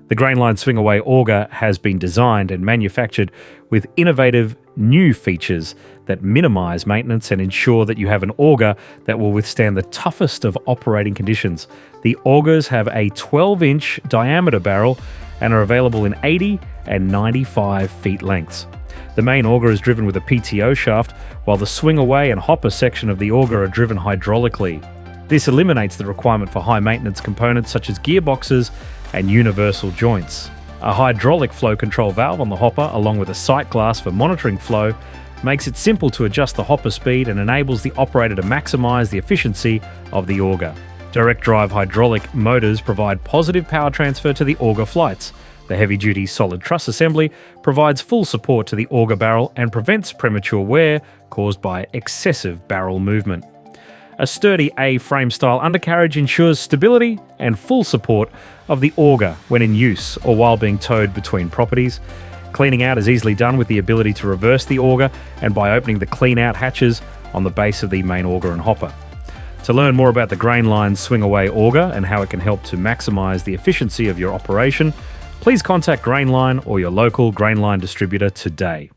The Grainline Swing Away Auger has been designed and manufactured with innovative new features that minimise maintenance and ensure that you have an auger that will withstand the toughest of operating conditions. The augers have a 12-inch diameter barrel and are available in 80 and 95 feet lengths. The main auger is driven with a PTO shaft, while the swing away and hopper section of the auger are driven hydraulically. This eliminates the requirement for high-maintenance components such as gearboxes and universal joints. A hydraulic flow control valve on the hopper, along with a sight glass for monitoring flow, makes it simple to adjust the hopper speed and enables the operator to maximise the efficiency of the auger. Direct drive hydraulic motors provide positive power transfer to the auger flights. The heavy-duty solid truss assembly provides full support to the auger barrel and prevents premature wear caused by excessive barrel movement. A sturdy A-frame style undercarriage ensures stability and full support of the auger when in use or while being towed between properties. Cleaning out is easily done with the ability to reverse the auger and by opening the clean-out hatches on the base of the main auger and hopper. To learn more about the Grainline Swing Away Auger and how it can help to maximise the efficiency of your operation, please contact Grainline or your local Grainline distributor today.